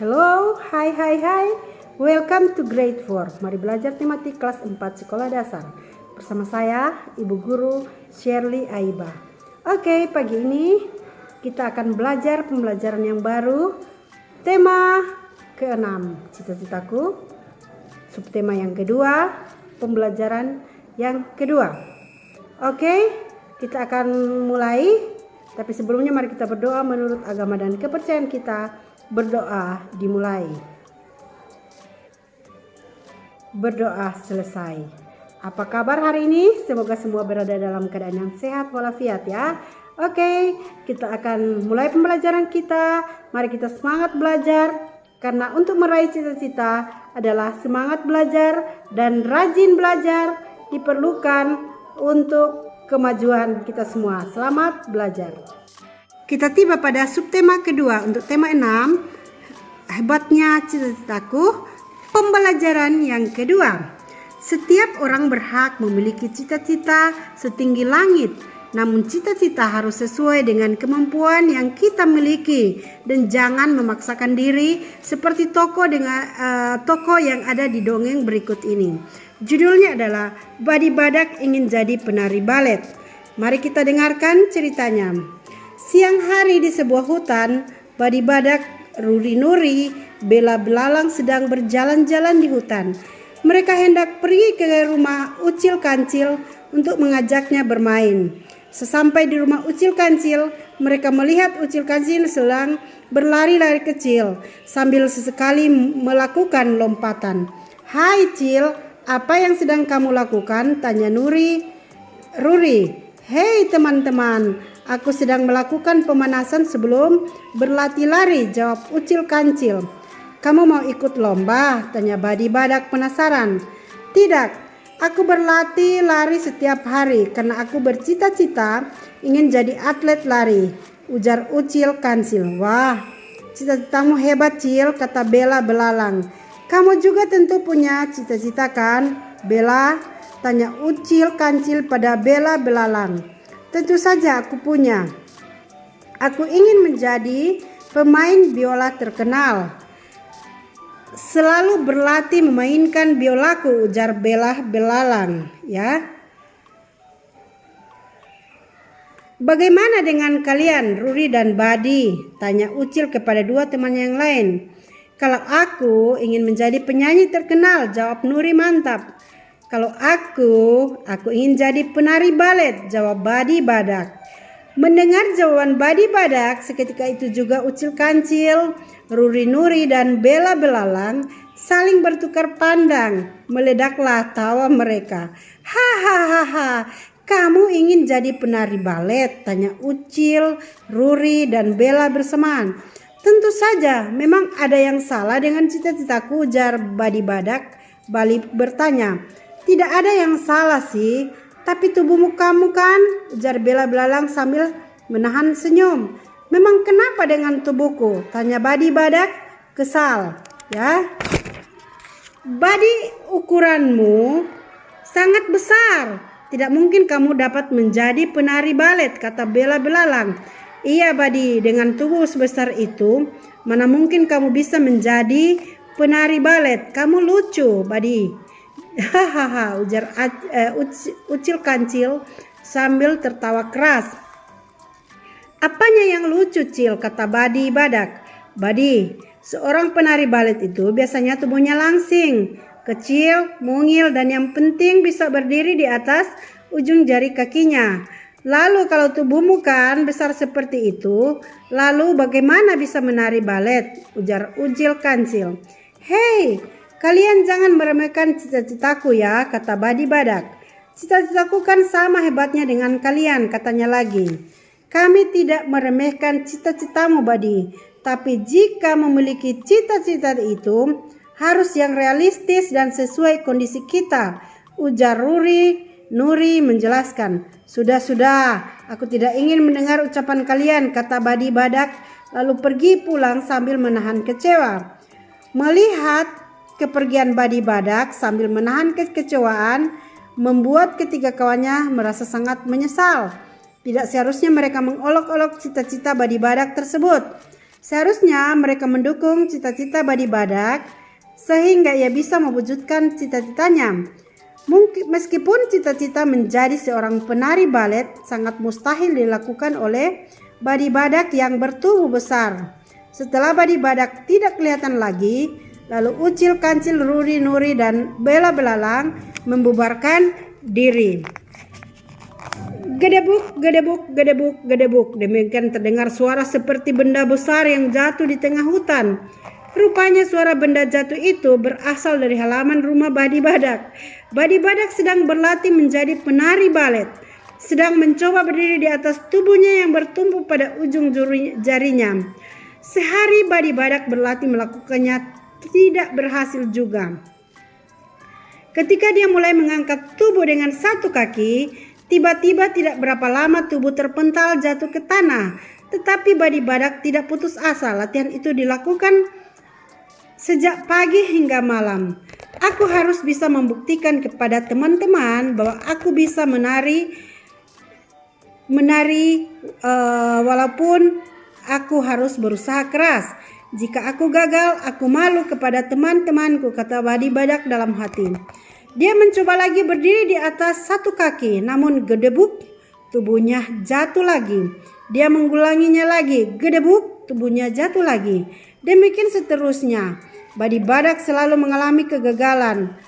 Hello, hai. Welcome to grade 4. Mari belajar tematik kelas 4 sekolah dasar. Bersama saya, Ibu Guru Shirley Aiba. Oke, pagi ini kita akan belajar pembelajaran yang baru. Tema ke-6, cita-citaku. Subtema yang kedua, pembelajaran yang kedua. Oke, kita akan mulai. Tapi sebelumnya mari kita berdoa menurut agama dan kepercayaan kita. Berdoa dimulai. Berdoa selesai. Apa kabar hari ini? Semoga semua berada dalam keadaan yang sehat walafiat ya. Oke, kita akan mulai pembelajaran kita. Mari kita semangat belajar. Karena untuk meraih cita-cita adalah semangat belajar dan rajin belajar diperlukan untuk kemajuan kita semua. Selamat belajar. Kita tiba pada subtema kedua. Untuk tema 6, hebatnya cita-citaku, pembelajaran yang kedua. Setiap orang berhak memiliki cita-cita setinggi langit. Namun cita-cita harus sesuai dengan kemampuan yang kita miliki. Dan jangan memaksakan diri seperti tokoh yang ada di dongeng berikut ini. Judulnya adalah Badi Badak Ingin Jadi Penari Balet. Mari kita dengarkan ceritanya. Siang hari di sebuah hutan, Badi Badak, Ruri Nuri, Bela Belalang sedang berjalan-jalan di hutan. Mereka hendak pergi ke rumah Ucil Kancil untuk mengajaknya bermain. Sesampai di rumah Ucil Kancil, mereka melihat Ucil Kancil sedang berlari-lari kecil sambil sesekali melakukan lompatan. "Hai Cil, apa yang sedang kamu lakukan?" tanya Ruri. "Hei teman-teman, aku sedang melakukan pemanasan sebelum berlatih lari," jawab Ucil Kancil. "Kamu mau ikut lomba?" tanya Badi Badak penasaran. "Tidak, aku berlatih lari setiap hari karena aku bercita-cita ingin jadi atlet lari," ujar Ucil Kancil. "Wah, cita-citamu hebat Cil," kata Bela Belalang. "Kamu juga tentu punya cita-cita kan, Bela?" tanya Ucil Kancil pada Bela Belalang. "Tentu saja aku punya. Aku ingin menjadi pemain biola terkenal. Selalu berlatih memainkan biolaku," ujar Bela Belalang. Ya. "Bagaimana dengan kalian, Ruri dan Badi?" tanya Ucil kepada dua temannya yang lain. "Kalau aku ingin menjadi penyanyi terkenal," jawab Nuri mantap. "Kalau aku ingin jadi penari balet," jawab Badi Badak. Mendengar jawaban Badi Badak, seketika itu juga Ucil Kancil, Ruri Nuri dan Bela Belalang saling bertukar pandang. Meledaklah tawa mereka. "Hahaha, kamu ingin jadi penari balet?" tanya Ucil, Ruri dan Bela bersamaan. "Tentu saja, memang ada yang salah dengan cita-citaku," ujar Badi Badak. Balik bertanya. "Tidak ada yang salah sih, tapi tubuhmu kamu kan," ujar Bela Belalang sambil menahan senyum. "Memang kenapa dengan tubuhku?" tanya Badi Badak kesal. "Ya, Badi, ukuranmu sangat besar. Tidak mungkin kamu dapat menjadi penari balet," kata Bela Belalang. "Iya Badi, dengan tubuh sebesar itu, mana mungkin kamu bisa menjadi penari balet. Kamu lucu, Badi." "Hahaha," ujar Ucil Kancil sambil tertawa keras. "Apanya yang lucu, Cil?" kata Badi Badak. "Badi, seorang penari balet itu biasanya tubuhnya langsing, kecil, mungil, dan yang penting bisa berdiri di atas ujung jari kakinya. Lalu kalau tubuhmu kan besar seperti itu, lalu bagaimana bisa menari balet?" ujar Ucil Kancil. "Hei, kalian jangan meremehkan cita-citaku ya," kata Badi Badak. "Cita-citaku kan sama hebatnya dengan kalian," katanya lagi. "Kami tidak meremehkan cita-citamu Badi, tapi jika memiliki cita-cita itu harus yang realistis dan sesuai kondisi kita," ujar Nuri menjelaskan. Sudah, aku tidak ingin mendengar ucapan kalian," kata Badi Badak lalu pergi pulang sambil menahan kecewa. Melihat kepergian Badi Badak sambil menahan kekecewaan membuat ketiga kawannya merasa sangat menyesal. Tidak seharusnya mereka mengolok-olok cita-cita Badi Badak tersebut. Seharusnya mereka mendukung cita-cita Badi Badak sehingga ia bisa mewujudkan cita-citanya. Meskipun cita-cita menjadi seorang penari balet sangat mustahil dilakukan oleh Badi Badak yang bertubuh besar. Setelah Badi Badak tidak kelihatan lagi, lalu Ucil, Kancil, Ruri, Nuri, dan Bela Belalang membubarkan diri. Gedebuk, gedebuk, gedebuk, gedebuk. Demikian terdengar suara seperti benda besar yang jatuh di tengah hutan. Rupanya suara benda jatuh itu berasal dari halaman rumah Badi Badak. Badi Badak sedang berlatih menjadi penari balet. Sedang mencoba berdiri di atas tubuhnya yang bertumpu pada ujung jarinya. Sehari Badi Badak berlatih melakukannya tidak berhasil juga. Ketika dia mulai mengangkat tubuh dengan satu kaki, tiba-tiba tidak berapa lama tubuh terpental jatuh ke tanah. Tetapi Badi Badak tidak putus asa. Latihan itu dilakukan sejak pagi hingga malam. Aku harus bisa membuktikan kepada teman-teman bahwa aku bisa menari walaupun aku harus berusaha keras. Jika aku gagal, aku malu kepada teman-temanku, kata Badi Badak dalam hati. Dia mencoba lagi berdiri di atas satu kaki, namun gedebuk, tubuhnya jatuh lagi. Dia mengulanginya lagi, gedebuk, tubuhnya jatuh lagi. Demikian seterusnya. Badi Badak selalu mengalami kegagalan.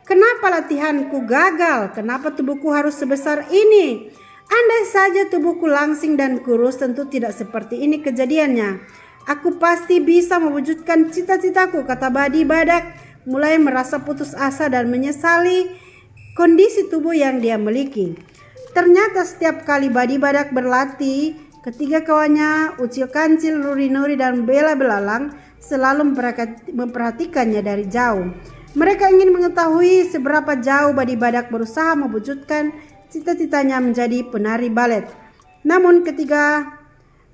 Kenapa latihanku gagal? Kenapa tubuhku harus sebesar ini? Andai saja tubuhku langsing dan kurus, tentu tidak seperti ini kejadiannya. Aku pasti bisa mewujudkan cita-citaku, kata Badi Badak, mulai merasa putus asa dan menyesali kondisi tubuh yang dia miliki. Ternyata setiap kali Badi Badak berlatih, ketiga kawannya, Ucil, Kancil, Ruri, Nuri, dan Bela Belalang selalu memperhatikannya dari jauh. Mereka ingin mengetahui seberapa jauh Badi Badak berusaha mewujudkan cita-citanya menjadi penari balet. Namun ketika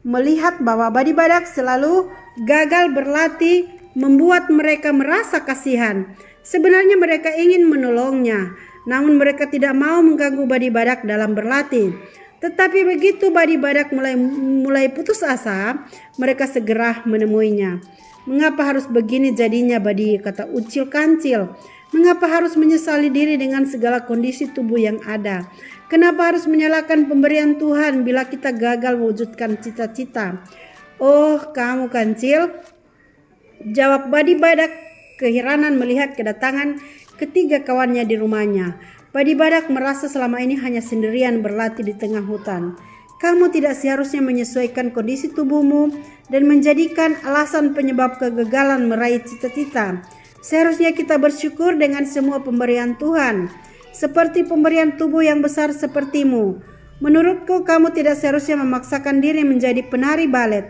melihat bahwa Badi Badak selalu gagal berlatih, membuat mereka merasa kasihan. Sebenarnya mereka ingin menolongnya, namun mereka tidak mau mengganggu Badi Badak dalam berlatih. Tetapi begitu Badi Badak mulai putus asa, mereka segera menemuinya. Mengapa harus begini jadinya, Badi, kata Ucil, Kancil. Mengapa harus menyesali diri dengan segala kondisi tubuh yang ada? Kenapa harus menyalahkan pemberian Tuhan bila kita gagal mewujudkan cita-cita? Oh, kamu, Kancil, jawab Badi Badak keheranan melihat kedatangan ketiga kawannya di rumahnya. Badi Badak merasa selama ini hanya sendirian berlatih di tengah hutan. Kamu tidak seharusnya menyesuaikan kondisi tubuhmu dan menjadikan alasan penyebab kegagalan meraih cita-cita. Seharusnya kita bersyukur dengan semua pemberian Tuhan, seperti pemberian tubuh yang besar sepertimu. Menurutku kamu tidak seharusnya memaksakan diri menjadi penari balet.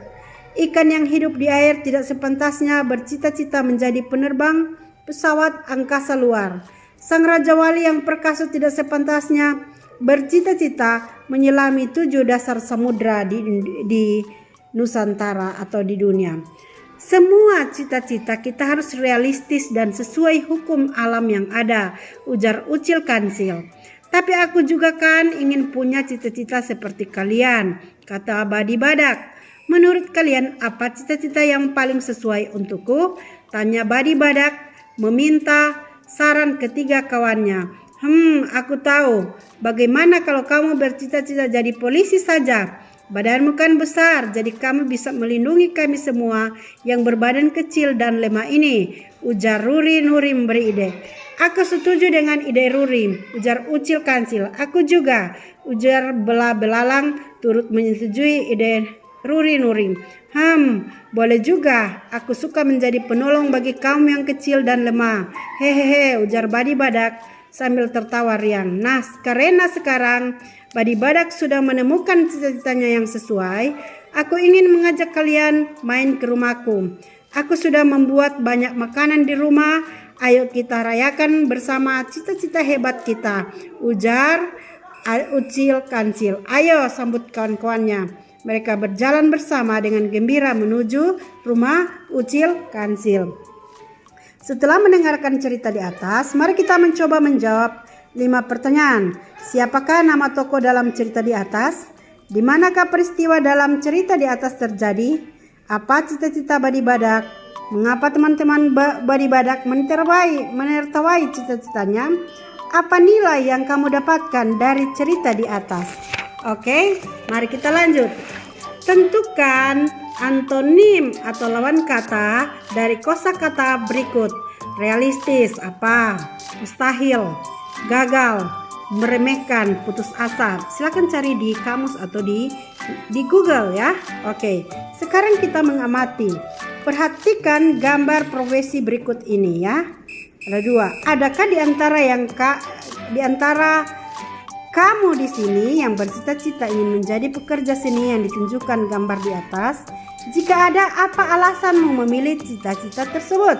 Ikan yang hidup di air tidak sepantasnya bercita-cita menjadi penerbang pesawat angkasa luar. Sang Raja Wali yang perkasa tidak sepantasnya bercita-cita menyelami 7 dasar samudra di Nusantara atau di dunia. Semua cita-cita kita harus realistis dan sesuai hukum alam yang ada, ujar Ucil, Kancil. Tapi aku juga kan ingin punya cita-cita seperti kalian, kata Badi Badak. Menurut kalian apa cita-cita yang paling sesuai untukku? Tanya Badi Badak meminta saran ketiga kawannya. Aku tahu. Bagaimana kalau kamu bercita-cita jadi polisi saja? Badanmu kan besar, jadi kamu bisa melindungi kami semua yang berbadan kecil dan lemah ini, ujar Ruri, Nuri memberi ide. Aku setuju dengan ide Ruri, ujar Ucil, Kancil. Aku juga, ujar Bela Belalang turut menyetujui ide Ruri, Nuri. Boleh juga. Aku suka menjadi penolong bagi kaum yang kecil dan lemah. Hehehe, ujar Badi Badak sambil tertawa riang. Nah, karena sekarang Badi Badak sudah menemukan cita-citanya yang sesuai, aku ingin mengajak kalian main ke rumahku. Aku sudah membuat banyak makanan di rumah. Ayo kita rayakan bersama cita-cita hebat kita, ujar Ucil, Kancil. Ayo, sambut kawan-kawannya. Mereka berjalan bersama dengan gembira menuju rumah Ucil, Kancil. Setelah mendengarkan cerita di atas, mari kita mencoba menjawab 5 pertanyaan. Siapakah nama tokoh dalam cerita di atas? Di manakah peristiwa dalam cerita di atas terjadi? Apa cita-cita Badi Badak? Mengapa teman-teman Badi Badak menertawai cita-citanya? Apa nilai yang kamu dapatkan dari cerita di atas? Oke, mari kita lanjut. Tentukan antonim atau lawan kata dari kosakata berikut. Realistis apa? Mustahil, gagal, meremehkan, putus asa. Silakan cari di kamus atau di Google ya. Oke, sekarang kita mengamati. Perhatikan gambar profesi berikut ini ya. Ada 2. Adakah di antara kamu di sini yang bercita-cita ingin menjadi pekerja seni yang ditunjukkan gambar di atas? Jika ada, apa alasanmu memilih cita-cita tersebut?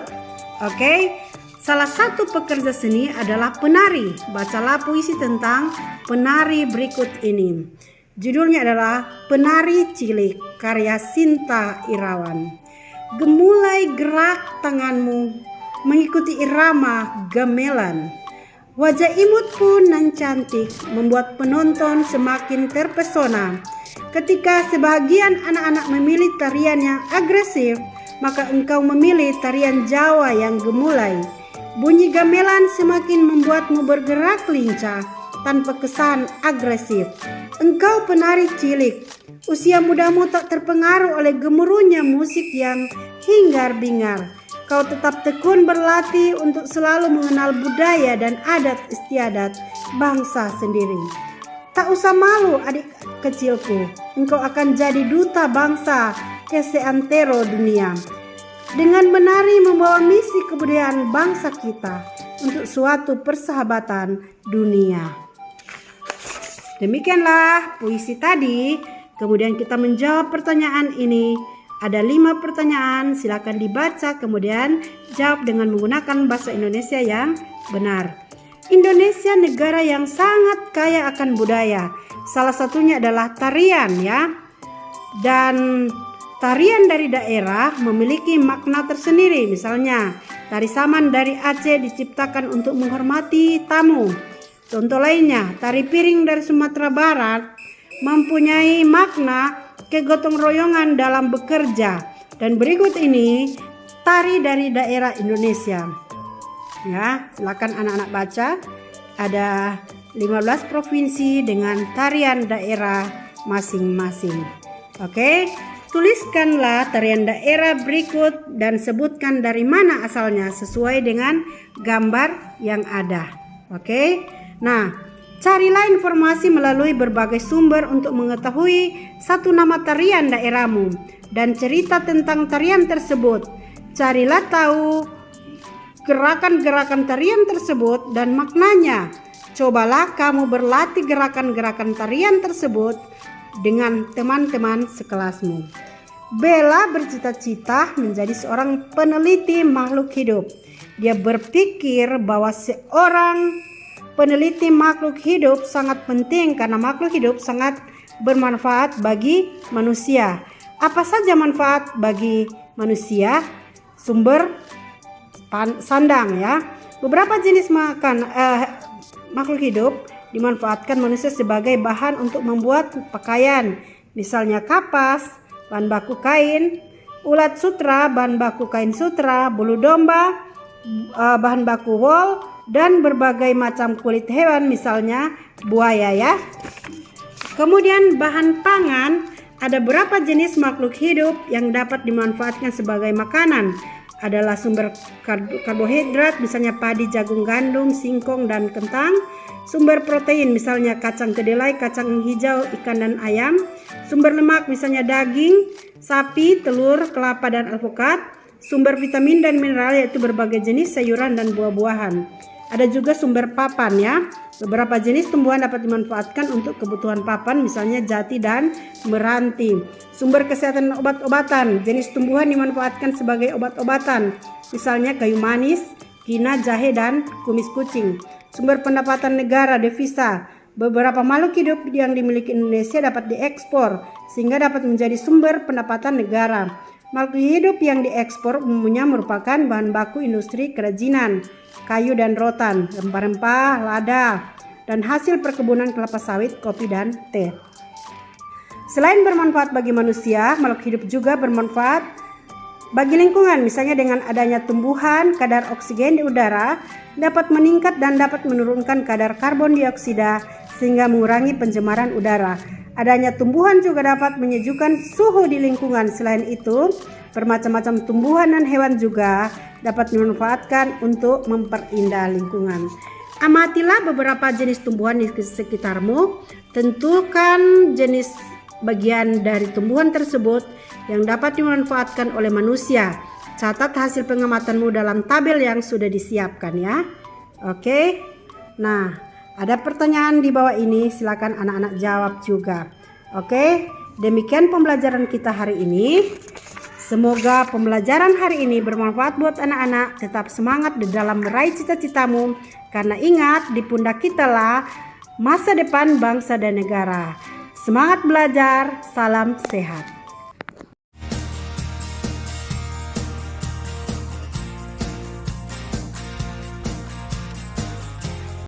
Oke, salah satu pekerja seni adalah penari. Bacalah puisi tentang penari berikut ini. Judulnya adalah Penari Cilik, karya Sinta Irawan. Gemulai gerak tanganmu mengikuti irama gamelan. Wajah imut pun nan cantik membuat penonton semakin terpesona. Ketika sebagian anak-anak memilih tarian yang agresif, maka engkau memilih tarian Jawa yang gemulai. Bunyi gamelan semakin membuatmu bergerak lincah tanpa kesan agresif. Engkau penari cilik, usia mudamu tak terpengaruh oleh gemuruhnya musik yang hingar-bingar. Kau tetap tekun berlatih untuk selalu mengenal budaya dan adat istiadat bangsa sendiri. Tak usah malu adik kecilku, engkau akan jadi duta bangsa ke seantero dunia. Dengan menari membawa misi kebudayaan bangsa kita untuk suatu persahabatan dunia. Demikianlah puisi tadi. Kemudian kita menjawab pertanyaan ini. Ada 5 pertanyaan, silakan dibaca kemudian jawab dengan menggunakan bahasa Indonesia yang benar. Indonesia negara yang sangat kaya akan budaya. Salah satunya adalah tarian ya. Dan tarian dari daerah memiliki makna tersendiri. Misalnya, tari saman dari Aceh diciptakan untuk menghormati tamu. Contoh lainnya, tari piring dari Sumatera Barat mempunyai makna kegotong royongan dalam bekerja. Dan berikut ini tari dari daerah Indonesia. Ya, silakan anak-anak baca. Ada 15 provinsi dengan tarian daerah masing-masing. Oke, tuliskanlah tarian daerah berikut dan sebutkan dari mana asalnya sesuai dengan gambar yang ada. Oke. Nah, carilah informasi melalui berbagai sumber untuk mengetahui satu nama tarian daerahmu dan cerita tentang tarian tersebut. Carilah tahu gerakan-gerakan tarian tersebut dan maknanya. Cobalah kamu berlatih gerakan-gerakan tarian tersebut dengan teman-teman sekelasmu. Bella bercita-cita menjadi seorang peneliti makhluk hidup. Dia berpikir bahwa seorang peneliti makhluk hidup sangat penting karena makhluk hidup sangat bermanfaat bagi manusia. Apa saja manfaat bagi manusia? Sumber sandang ya. Beberapa jenis makhluk hidup dimanfaatkan manusia sebagai bahan untuk membuat pakaian. Misalnya kapas, bahan baku kain, ulat sutra, bahan baku kain sutra, bulu domba, bahan baku wol, dan berbagai macam kulit hewan, misalnya buaya ya. Kemudian bahan pangan, ada berapa jenis makhluk hidup yang dapat dimanfaatkan sebagai makanan? Adalah sumber karbohidrat, misalnya padi, jagung, gandum, singkong, dan kentang. Sumber protein, misalnya kacang kedelai, kacang hijau, ikan, dan ayam. Sumber lemak, misalnya daging, sapi, telur, kelapa, dan alpukat. Sumber vitamin dan mineral, yaitu berbagai jenis sayuran dan buah-buahan. Ada juga sumber papan ya. Beberapa jenis tumbuhan dapat dimanfaatkan untuk kebutuhan papan, misalnya jati dan meranti. Sumber kesehatan dan obat-obatan. Jenis tumbuhan dimanfaatkan sebagai obat-obatan, misalnya kayu manis, kina, jahe, dan kumis kucing. Sumber pendapatan negara, devisa. Beberapa makhluk hidup yang dimiliki Indonesia dapat diekspor sehingga dapat menjadi sumber pendapatan negara. Makhluk hidup yang diekspor umumnya merupakan bahan baku industri kerajinan, kayu dan rotan, rempah-rempah, lada, dan hasil perkebunan kelapa sawit, kopi, dan teh. Selain bermanfaat bagi manusia, makhluk hidup juga bermanfaat bagi lingkungan. Misalnya dengan adanya tumbuhan, kadar oksigen di udara dapat meningkat dan dapat menurunkan kadar karbon dioksida sehingga mengurangi pencemaran udara. Adanya tumbuhan juga dapat menyejukkan suhu di lingkungan. Selain itu, bermacam-macam tumbuhan dan hewan juga dapat dimanfaatkan untuk memperindah lingkungan. Amatilah beberapa jenis tumbuhan di sekitarmu. Tentukan jenis bagian dari tumbuhan tersebut yang dapat dimanfaatkan oleh manusia. Catat hasil pengamatanmu dalam tabel yang sudah disiapkan ya. Oke. Nah, ada pertanyaan di bawah ini, silakan anak-anak jawab juga. Oke, demikian pembelajaran kita hari ini. Semoga pembelajaran hari ini bermanfaat buat anak-anak. Tetap semangat di dalam meraih cita-citamu. Karena ingat, di pundak kita lah masa depan bangsa dan negara. Semangat belajar, salam sehat.